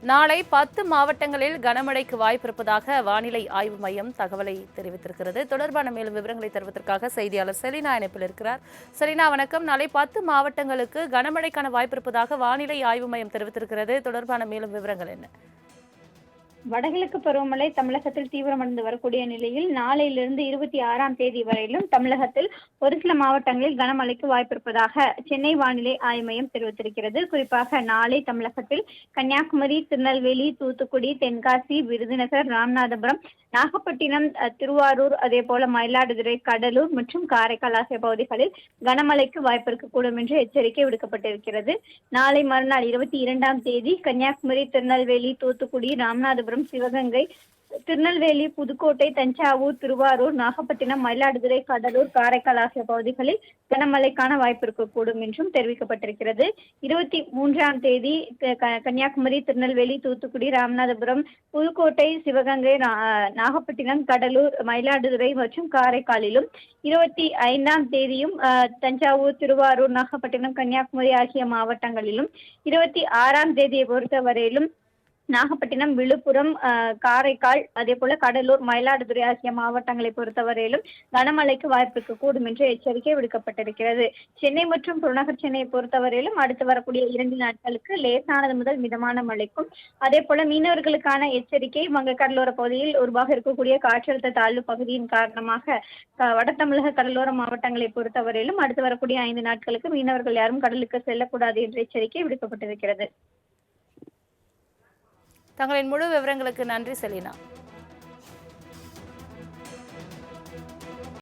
நாளை 10 மாவட்டங்களில் கனமழைக்கு வாய்ப்பு இருப்பதாக வானிலை ஆய்வு மையம் தகவலை தெரிவித்திருக்கிறது. தொடர்பான மேலும் விவரங்களை தருவதற்காக செய்தியாளர் செலினா இணைப்பில் இருக்கிறார். செலினா, வணக்கம். நாளை 10 மாவட்டங்களுக்கு கனமழைக்கான வாய்ப்பு இருப்பதாக வானிலை ஆய்வு மையம் தெரிவித்திருக்கிறது. தொடர்பான மேலும் விவரங்கள் என்ன? வடகிழக்கு பருவமழை தமிழகத்தில் தீவிரமடைந்து வரக்கூடிய நிலையில் நாளையிலிருந்து 26ஆம் தேதி வரையிலும் தமிழகத்தில் ஒரு சில மாவட்டங்களில் கனமழைக்கு வாய்ப்பிருப்பதாக சென்னை வானிலை ஆய்வு மையம் தெரிவித்திருக்கிறது. குறிப்பாக நாளை தமிழகத்தில் கன்னியாகுமரி, திருநெல்வேலி, தூத்துக்குடி, தென்காசி, விருதுநகர், ராமநாதபுரம், நாகப்பட்டினம், திருவாரூர், அதே போல மயிலாடுதுறை, கடலூர் மற்றும் காரைக்கால் ஆகிய பகுதிகளில் கனமழைக்கு வாய்ப்பு இருக்கக்கூடும் என்று எச்சரிக்கை விடுக்கப்பட்டிருக்கிறது. நாளை மறுநாள் 22ஆம் தேதி கன்னியாகுமரி, திருநெல்வேலி, தூத்துக்குடி, ராமநாதபுரம், சிவகங்கை, திருநெல்வேலி, புதுக்கோட்டை, தஞ்சாவூர், திருவாரூர், நாகப்பட்டினம், மயிலாடுதுறை, கடலூர், காரைக்கால் ஆகிய பகுதிகளில் கனமழைக்கான வாய்ப்பு இருக்கக்கூடும் என்றும் தெரிவிக்கப்பட்டிருக்கிறது. 23ஆம் தேதி கன்னியாகுமரி, திருநெல்வேலி, தூத்துக்குடி, ராமநாதபுரம், புதுக்கோட்டை, சிவகங்கை, நாகப்பட்டினம், கடலூர், மயிலாடுதுறை மற்றும் காரைக்காலிலும் 25ஆம் தேதியும் தஞ்சாவூர், திருவாரூர், நாகப்பட்டினம், கன்னியாகுமரி ஆகிய மாவட்டங்களிலும் 26ஆம் தேதியை பொறுத்தவரையிலும் நாகப்பட்டினம், விழுப்புரம், காரைக்கால், அதே போல கடலூர், மயிலாடுதுறை ஆகிய மாவட்டங்களை பொறுத்தவரையிலும் கனமழைக்கு வாய்ப்பு இருக்கக்கூடும் என்று எச்சரிக்கை விடுக்கப்பட்டிருக்கிறது. சென்னை மற்றும் புறநகர் சென்னையை பொறுத்தவரையிலும் அடுத்து வரக்கூடிய 2 நாட்களுக்கு லேசானது முதல் மிதமான மழைக்கும், அதே போல மீனவர்களுக்கான எச்சரிக்கை வங்கக்கடலோர பகுதியில் உருவாக இருக்கக்கூடிய காற்றழுத்த தாழ்வு பகுதியின் காரணமாக வட தமிழக கடலோர மாவட்டங்களை பொறுத்தவரையிலும் அடுத்து வரக்கூடிய 5 நாட்களுக்கு மீனவர்கள் யாரும் கடலுக்கு செல்லக்கூடாது என்ற எச்சரிக்கை விடுக்கப்பட்டிருக்கிறது. தங்களின் முழு விவரங்களுக்கு நன்றி செலினா.